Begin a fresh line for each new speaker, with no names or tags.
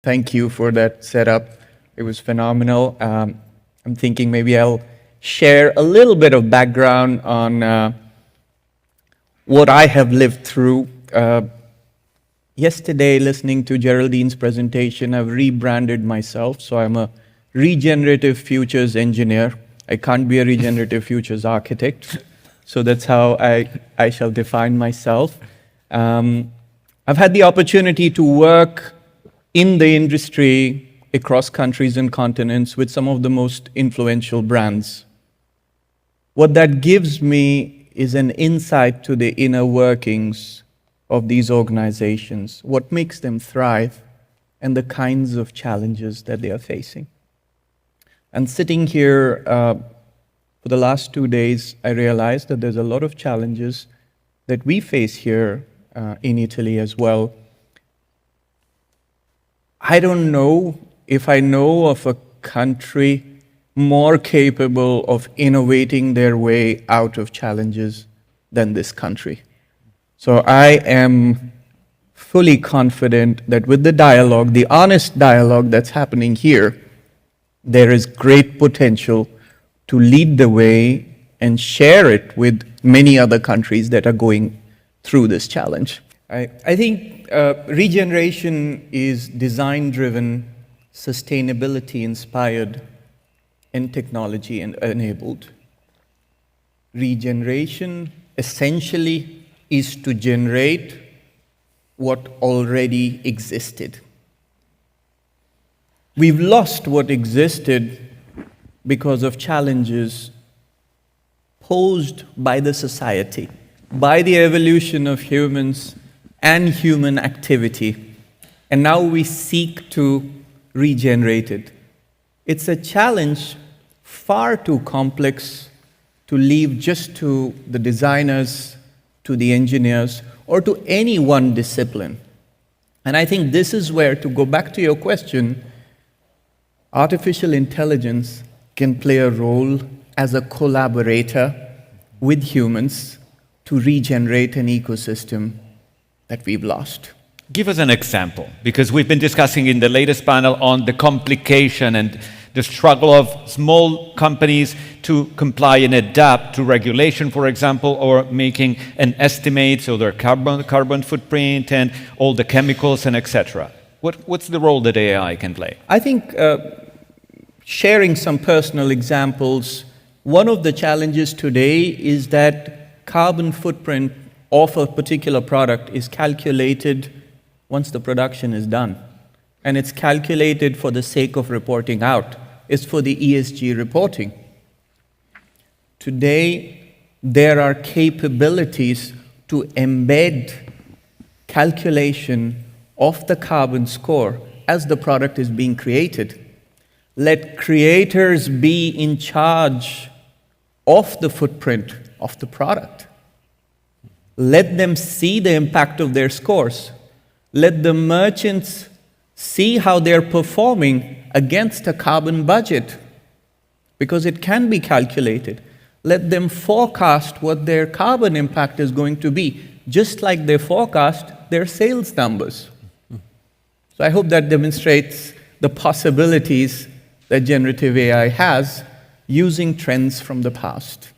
Thank you for that setup. It was phenomenal. I'm thinking maybe I'll share a little bit of background on what I have lived through. Yesterday, listening to Geraldine's presentation, I've rebranded myself. So I'm a regenerative futures engineer. I can't be a regenerative futures architect. So that's how I shall define myself. I've had the opportunity to work in the industry across countries and continents with some of the most influential brands. What that gives me is an insight to the inner workings of these organizations, what makes them thrive, and the kinds of challenges that they are facing. And sitting here for the last 2 days, I realized that there's a lot of challenges that we face here in Italy as well. I don't know if I know of a country more capable of innovating their way out of challenges than this country. So I am fully confident that with the dialogue, the honest dialogue that's happening here, there is great potential to lead the way and share it with many other countries that are going through this challenge. I think regeneration is design-driven, sustainability-inspired, and technology-enabled. Regeneration essentially is to generate what already existed. We've lost what existed because of challenges posed by the society, by the evolution of humans and human activity, and now we seek to regenerate it. It's a challenge far too complex to leave just to the designers, to the engineers, or to any one discipline. And I think this is where, to go back to your question, artificial intelligence can play a role as a collaborator with humans to regenerate an ecosystem that we've lost.
Give us an example, because we've been discussing in the latest panel on the complication and the struggle of small companies to comply and adapt to regulation, for example, or making an estimate of their carbon footprint and all the chemicals and etc. What's the role that AI can play?
I think sharing some personal examples, one of the challenges today is that carbon footprint of a particular product is calculated once the production is done. And it's calculated for the sake of reporting out. It's for the ESG reporting. Today, there are capabilities to embed calculation of the carbon score as the product is being created. Let creators be in charge of the footprint of the product. Let them see the impact of their scores. Let the merchants see how they're performing against a carbon budget, because it can be calculated. Let them forecast what their carbon impact is going to be, just like they forecast their sales numbers. So I hope that demonstrates the possibilities that generative AI has using trends from the past.